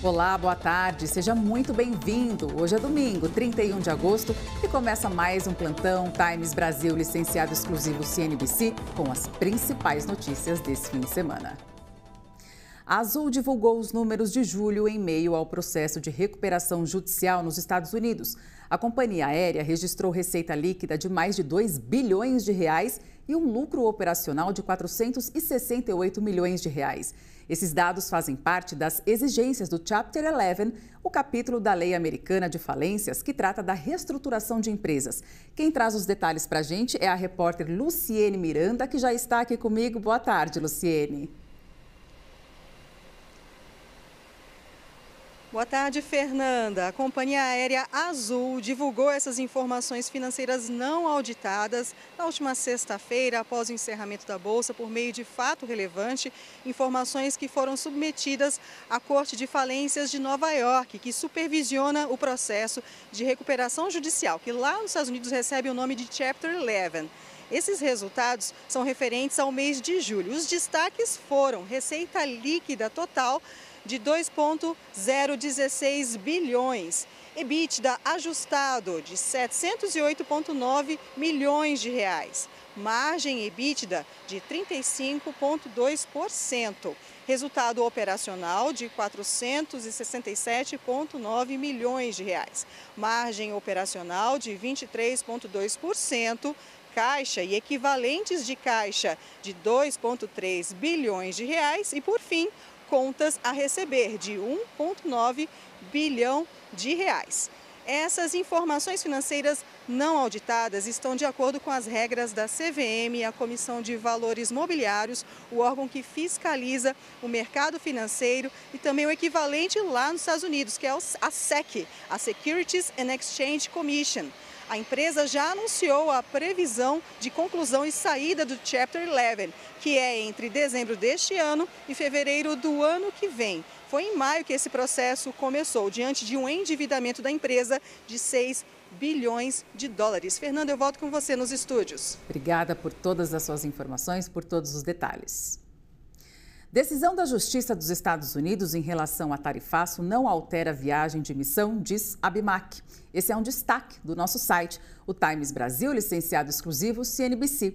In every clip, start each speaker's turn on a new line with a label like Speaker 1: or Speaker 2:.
Speaker 1: Olá, boa tarde, seja muito bem-vindo. Hoje é domingo, 31 de agosto, e começa mais um plantão Times Brasil licenciado exclusivo CNBC com as principais notícias desse fim de semana. A Azul divulgou os números de julho em meio ao processo de recuperação judicial nos Estados Unidos. A companhia aérea registrou receita líquida de mais de 2 bilhões de reais e um lucro operacional de 468 milhões de reais. Esses dados fazem parte das exigências do Chapter 11, o capítulo da lei americana de falências que trata da reestruturação de empresas. Quem traz os detalhes para a gente é a repórter Luciene Miranda, que já está aqui comigo. Boa tarde, Luciene.
Speaker 2: Boa tarde, Fernanda. A companhia aérea Azul divulgou essas informações financeiras não auditadas na última sexta-feira, após o encerramento da Bolsa, por meio de fato relevante, informações que foram submetidas à Corte de Falências de Nova York, que supervisiona o processo de recuperação judicial, que lá nos Estados Unidos recebe o nome de Chapter 11. Esses resultados são referentes ao mês de julho. Os destaques foram receita líquida total de 2,016 bilhões, EBITDA ajustado de 708,9 milhões de reais, margem EBITDA de 35,2%, resultado operacional de 467,9 milhões de reais, margem operacional de 23,2%, caixa e equivalentes de caixa de 2,3 bilhões de reais e, por fim, contas a receber de 1,9 bilhão de reais. Essas informações financeiras não auditadas estão de acordo com as regras da CVM, a Comissão de Valores Mobiliários, o órgão que fiscaliza o mercado financeiro, e também o equivalente lá nos Estados Unidos, que é a SEC, a Securities and Exchange Commission. A empresa já anunciou a previsão de conclusão e saída do Chapter 11, que é entre dezembro deste ano e fevereiro do ano que vem. Foi em maio que esse processo começou, diante de um endividamento da empresa de 6 bilhões de dólares. Fernanda, eu volto com você nos estúdios.
Speaker 1: Obrigada por todas as suas informações, por todos os detalhes. Decisão da Justiça dos Estados Unidos em relação a tarifaço não altera a viagem de missão, diz Abimac. Esse é um destaque do nosso site, o Times Brasil, licenciado exclusivo CNBC.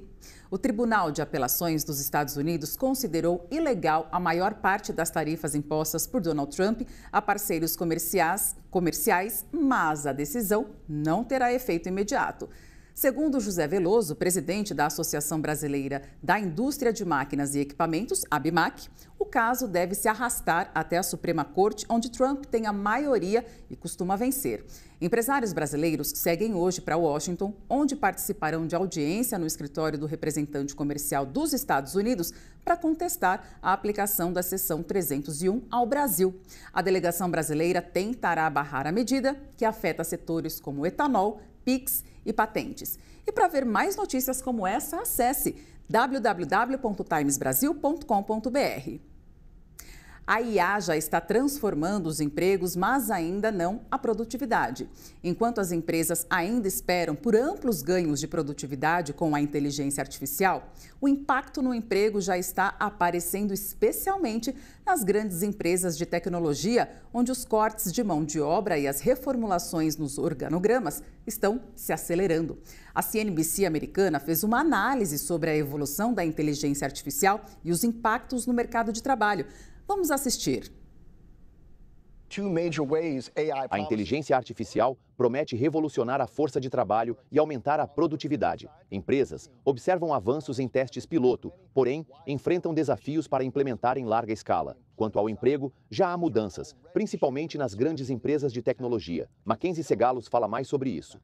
Speaker 1: O Tribunal de Apelações dos Estados Unidos considerou ilegal a maior parte das tarifas impostas por Donald Trump a parceiros comerciais, mas a decisão não terá efeito imediato. Segundo José Veloso, presidente da Associação Brasileira da Indústria de Máquinas e Equipamentos, ABMAC, o caso deve se arrastar até a Suprema Corte, onde Trump tem a maioria e costuma vencer. Empresários brasileiros seguem hoje para Washington, onde participarão de audiência no escritório do representante comercial dos Estados Unidos para contestar a aplicação da Seção 301 ao Brasil. A delegação brasileira tentará barrar a medida, que afeta setores como etanol, PIX e patentes. E para ver mais notícias como essa, acesse www.timesbrasil.com.br. A IA já está transformando os empregos, mas ainda não a produtividade. Enquanto as empresas ainda esperam por amplos ganhos de produtividade com a inteligência artificial, o impacto no emprego já está aparecendo especialmente nas grandes empresas de tecnologia, onde os cortes de mão de obra e as reformulações nos organogramas estão se acelerando. A CNBC americana fez uma análise sobre a evolução da inteligência artificial e os impactos no mercado de trabalho. Vamos assistir.
Speaker 3: A inteligência artificial promete revolucionar a força de trabalho e aumentar a produtividade. Empresas observam avanços em testes piloto, porém, enfrentam desafios para implementar em larga escala. Quanto ao emprego, já há mudanças, principalmente nas grandes empresas de tecnologia. Mackenzie Segalos fala mais sobre isso.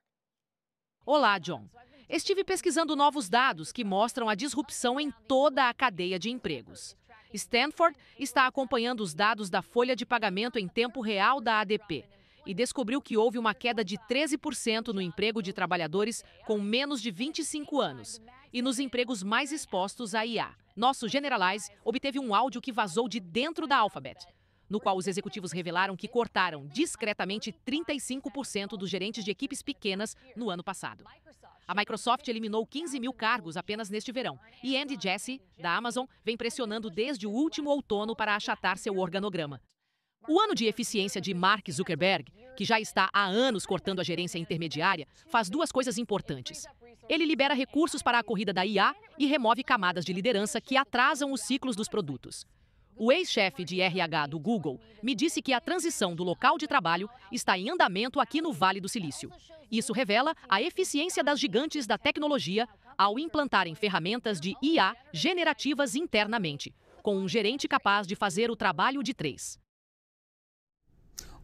Speaker 4: Olá, John. Estive pesquisando novos dados que mostram a disrupção em toda a cadeia de empregos. Stanford está acompanhando os dados da folha de pagamento em tempo real da ADP e descobriu que houve uma queda de 13% no emprego de trabalhadores com menos de 25 anos e nos empregos mais expostos à IA. Nosso Generalize obteve um áudio que vazou de dentro da Alphabet, no qual os executivos revelaram que cortaram discretamente 35% dos gerentes de equipes pequenas no ano passado. A Microsoft eliminou 15 mil cargos apenas neste verão. E Andy Jassy, da Amazon, vem pressionando desde o último outono para achatar seu organograma. O ano de eficiência de Mark Zuckerberg, que já está há anos cortando a gerência intermediária, faz duas coisas importantes. Ele libera recursos para a corrida da IA e remove camadas de liderança que atrasam os ciclos dos produtos. O ex-chefe de RH do Google me disse que a transição do local de trabalho está em andamento aqui no Vale do Silício. Isso revela a eficiência das gigantes da tecnologia ao implantarem ferramentas de IA generativas internamente, com um gerente capaz de fazer o trabalho de 3.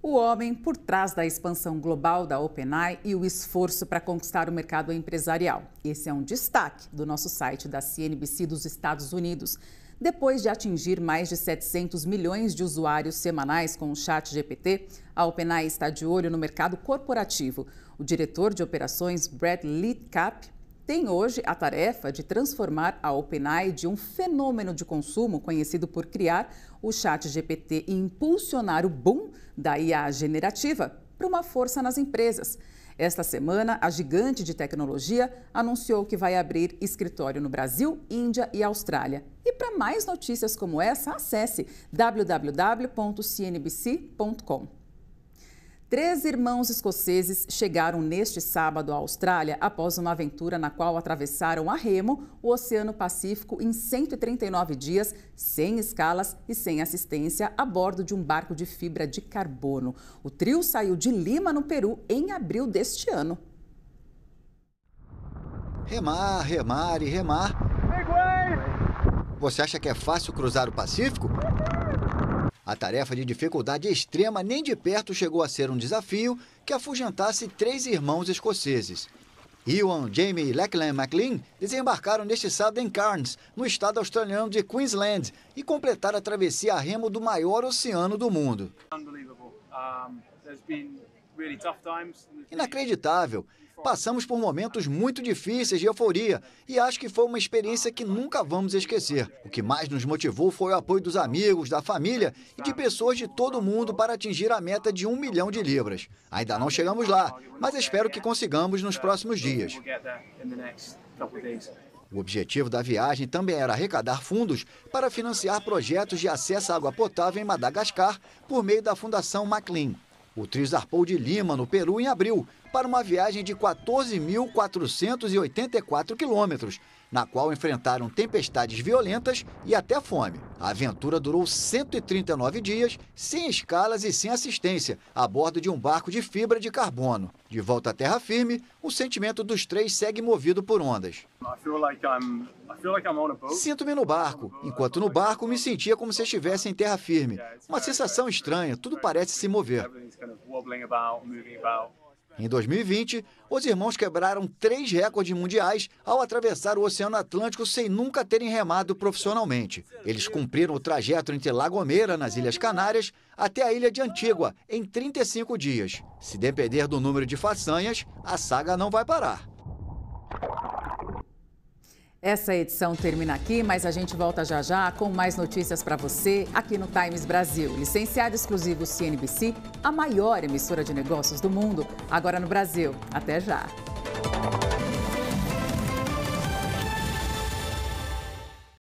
Speaker 1: O homem por trás da expansão global da OpenAI e o esforço para conquistar o mercado empresarial. Esse é um destaque do nosso site da CNBC dos Estados Unidos. Depois de atingir mais de 700 milhões de usuários semanais com o ChatGPT, a OpenAI está de olho no mercado corporativo. O diretor de operações, Brad Lidcap, tem hoje a tarefa de transformar a OpenAI de um fenômeno de consumo conhecido por criar o ChatGPT e impulsionar o boom da IA generativa para uma força nas empresas. Esta semana, a gigante de tecnologia anunciou que vai abrir escritório no Brasil, Índia e Austrália. E para mais notícias como essa, acesse www.cnbc.com. 3 irmãos escoceses chegaram neste sábado à Austrália após uma aventura na qual atravessaram a remo o Oceano Pacífico em 139 dias, sem escalas e sem assistência, a bordo de um barco de fibra de carbono. O trio saiu de Lima, no Peru, em abril deste ano.
Speaker 5: Remar, remar e remar. Você acha que é fácil cruzar o Pacífico? A tarefa de dificuldade extrema nem de perto chegou a ser um desafio que afugentasse 3 irmãos escoceses. Ewan, Jamie e Lachlan McLean desembarcaram neste sábado em Cairns, no estado australiano de Queensland, e completaram a travessia a remo do maior oceano do mundo. Inacreditável! Passamos por momentos muito difíceis de euforia e acho que foi uma experiência que nunca vamos esquecer. O que mais nos motivou foi o apoio dos amigos, da família e de pessoas de todo o mundo para atingir a meta de 1 milhão de libras. Ainda não chegamos lá, mas espero que consigamos nos próximos dias. O objetivo da viagem também era arrecadar fundos para financiar projetos de acesso à água potável em Madagascar por meio da Fundação McLean. O trio zarpou de Lima, no Peru, em abril, para uma viagem de 14.484 quilômetros, na qual enfrentaram tempestades violentas e até fome. A aventura durou 139 dias, sem escalas e sem assistência, a bordo de um barco de fibra de carbono. De volta à terra firme, o sentimento dos 3 segue movido por ondas. Sinto-me no barco, enquanto no barco me sentia como se estivesse em terra firme. Uma sensação estranha, tudo parece se mover. Em 2020, os irmãos quebraram 3 recordes mundiais ao atravessar o Oceano Atlântico sem nunca terem remado profissionalmente. Eles cumpriram o trajeto entre La Gomera, nas Ilhas Canárias, até a ilha de Antígua, em 35 dias. Se depender do número de façanhas, a saga não vai parar.
Speaker 1: Essa edição termina aqui, mas a gente volta já já com mais notícias para você aqui no Times Brasil. Licenciado exclusivo CNBC, a maior emissora de negócios do mundo, agora no Brasil. Até já!